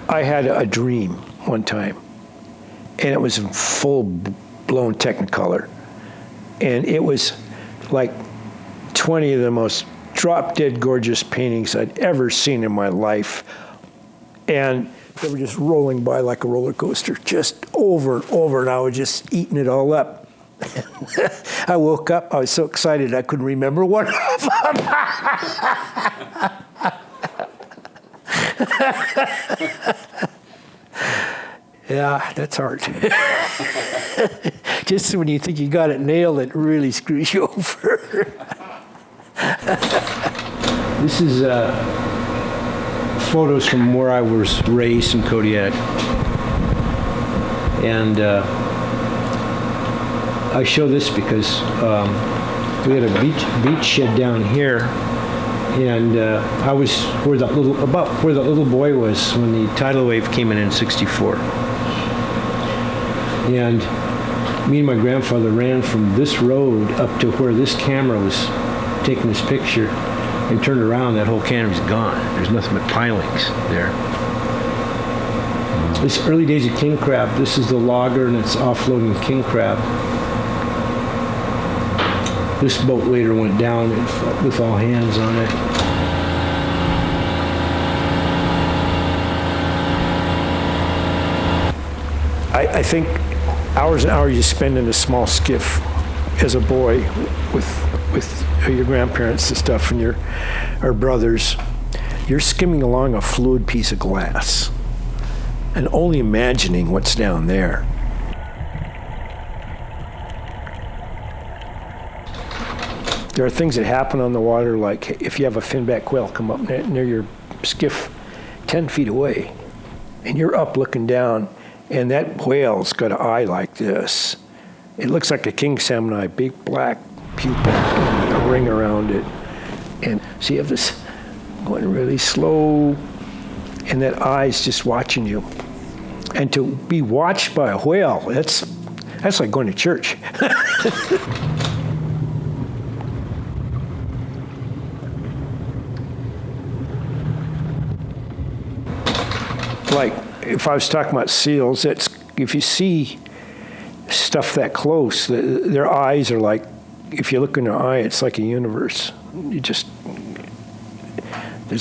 I had a dream one time, and it was in full-blown Technicolor. And it was like 20 of the most drop-dead gorgeous paintings I'd ever seen in my life. And they were just rolling by like a roller coaster, just over and over, and I was just eating it all up. I woke up, I was so excited I couldn't remember one of them. Yeah, that's hard. Just when you think you got it nailed, it really screws you over. This is photos from where I was raised in Kodiak. And I show this because we had a beach shed down here, and I was about where that little boy was when the tidal wave came in '64. And me and my grandfather ran from this road up to where this camera was taking this picture, and turned around, that whole canopy's gone. There's nothing but pilings there. This early days of king crab, this is the logger, and it's offloading king crab. This boat later went down with all hands on it. I think hours and hours you spend in a small skiff as a boy with your grandparents and stuff and our brothers, you're skimming along a fluid piece of glass and only imagining what's down there. There are things that happen on the water, like if you have a finback quail come up near your skiff 10 feet away, and you're up looking down, and that whale's got an eye like this. It looks like a king salmon eye, big black pupil, and a ring around it. And so you have this going really slow, and that eye's just watching you. And to be watched by a whale, that's like going to church. Like, if I was talking about seals, if you see stuff that close, their eyes are like, if you look in their eye, it's like a universe. There's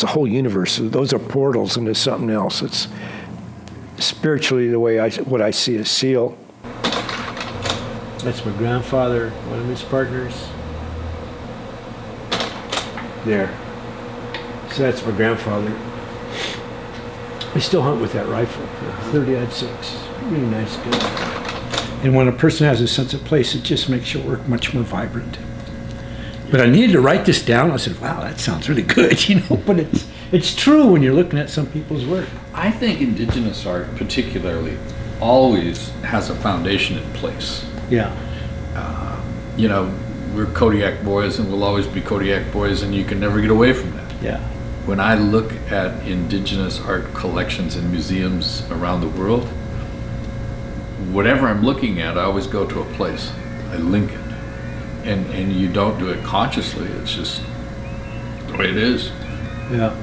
a whole universe. Those are portals into something else. It's spiritually the way what I see a seal. That's my grandfather, one of his partners. There. So that's my grandfather. I still hunt with that rifle, 30-06. Really nice gun. And when a person has a sense of place, it just makes your work much more vibrant. But I needed to write this down. I said, wow, that sounds really good, But it's true when you're looking at some people's work. I think indigenous art, particularly, always has a foundation in place. Yeah. We're Kodiak boys, and we'll always be Kodiak boys, and you can never get away from that. Yeah. When I look at indigenous art collections in museums around the world, whatever I'm looking at, I always go to a place. I link it. And you don't do it consciously, it's just the way it is. Yeah.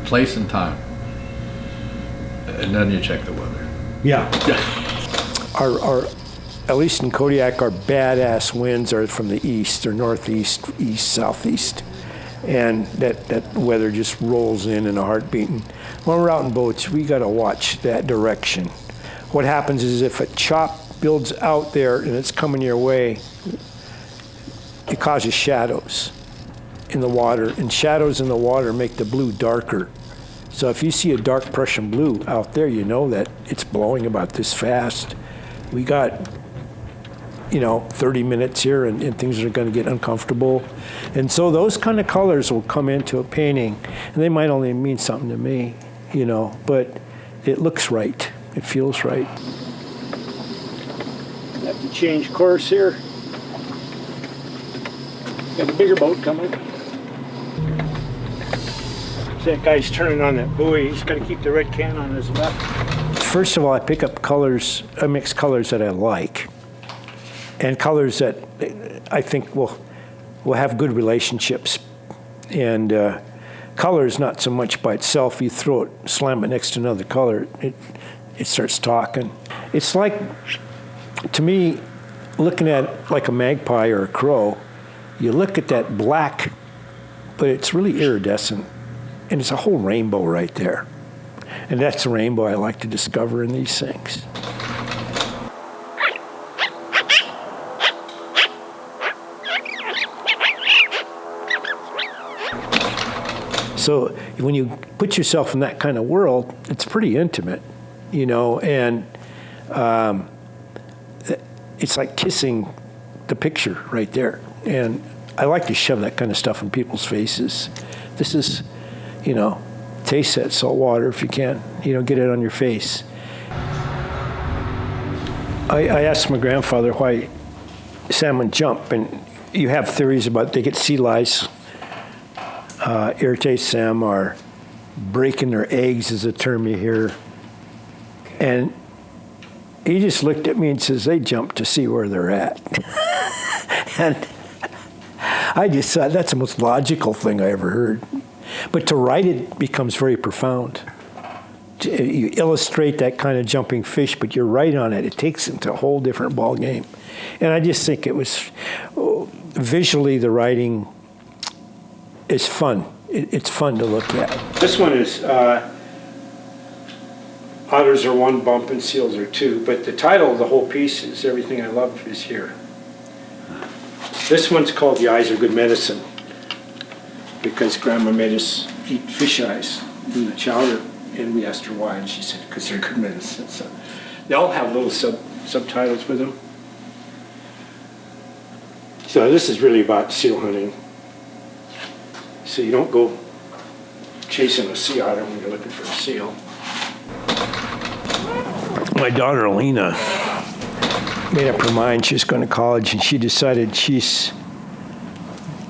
Place and time. And then you check the weather. Yeah. Our at least in Kodiak, our badass winds are from the east or northeast, east, southeast. And that weather just rolls in a heartbeat. And when we're out in boats, we got to watch that direction. What happens is if a chop builds out there and it's coming your way, it causes shadows in the water, and shadows in the water make the blue darker. So if you see a dark Prussian blue out there, you know that it's blowing about this fast. We got 30 minutes here, and things are going to get uncomfortable. And so those kind of colors will come into a painting, and they might only mean something to me, but it looks right. It feels right. I have to change course here. Got a bigger boat coming. See that guy's turning on that buoy. He's got to keep the red can on his left. First of all, I pick up colors, I mix colors that I like, and colors that I think will have good relationships. And Color is not so much by itself. You throw it, slam it next to another color, it starts talking. It's like, to me, looking at like a magpie or a crow, you look at that black, but it's really iridescent, and it's a whole rainbow right there. And that's the rainbow I like to discover in these things. So when you put yourself in that kind of world, it's pretty intimate, you know, and it's like kissing the picture right there. And I like to shove that kind of stuff in people's faces. This is, you know, taste that salt water if you can, you know, get it on your face. I asked my grandfather why salmon jump, and you have theories about they get sea lice, irritates them, or breaking their eggs is a term you hear. And he just looked at me and says, they jump to see where they're at. And I just thought that's the most logical thing I ever heard. But to write it becomes very profound. You illustrate that kind of jumping fish, but you're right on it. It takes it to a whole different ball game. And I just think it was, visually the writing is fun. It's fun to look at. This one is, otters are one bump and seals are two, but the title of the whole piece is Everything I Love Is Here. This one's called The Eyes Are Good Medicine, because Grandma made us eat fish eyes in the chowder, and we asked her why, and she said, because they're good medicine. So they all have little subtitles with them. So this is really about seal hunting. So you don't go chasing a sea otter when you're looking for a seal. My daughter Alina made up her mind she's going to college, and she decided she's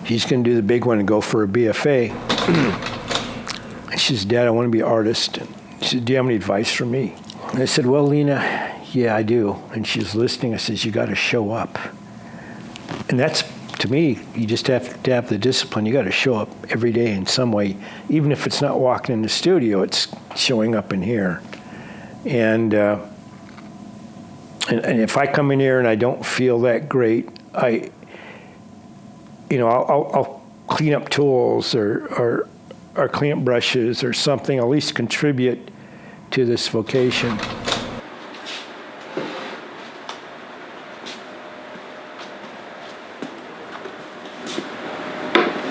going to do the big one and go for a BFA. And she said, Dad, I want to be an artist. And she said, do you have any advice for me? And I said, well, Lena, yeah, I do. And she's listening. I said, you got to show up. And that's, to me, you just have to have the discipline. You got to show up every day in some way. Even if it's not walking in the studio, it's showing up in here. And if I come in here and I don't feel that great, I'll clean up tools or clean up brushes or something, at least contribute to this vocation.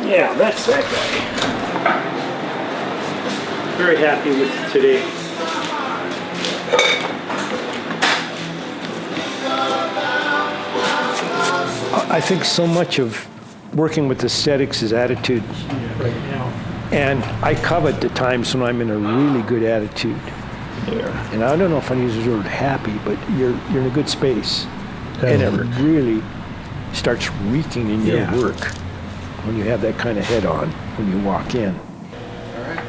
Yeah, that's that guy. Very happy with today. I think so much of working with aesthetics is attitude. And I covet the times when I'm in a really good attitude. Yeah. And I don't know if I use the word happy, but you're in a good space. And it really starts reeking in your work when you have that kind of head on when you walk in. All right.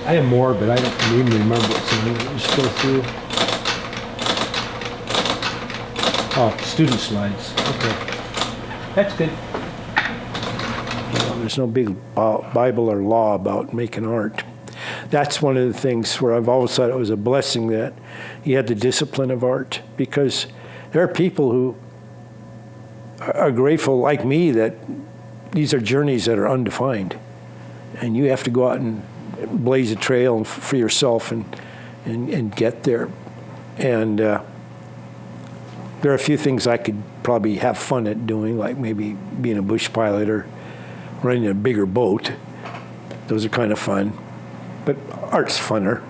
I have more, but I don't even remember what's in it. Just go through. Oh, student slides. Okay. That's good. There's no big Bible or law about making art. That's one of the things where I've always thought it was a blessing that you had the discipline of art, because there are people who are grateful, like me, that these are journeys that are undefined. And you have to go out and blaze a trail for yourself and get there. And there are a few things I could probably have fun at doing, like maybe being a bush pilot or running a bigger boat. Those are kind of fun. But art's funner.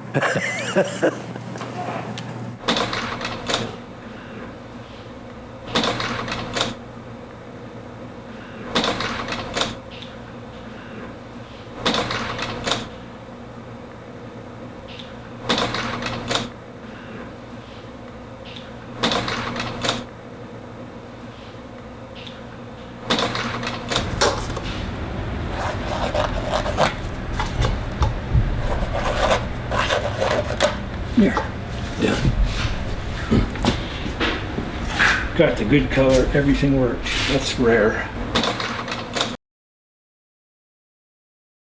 Got the good color, everything works. That's rare.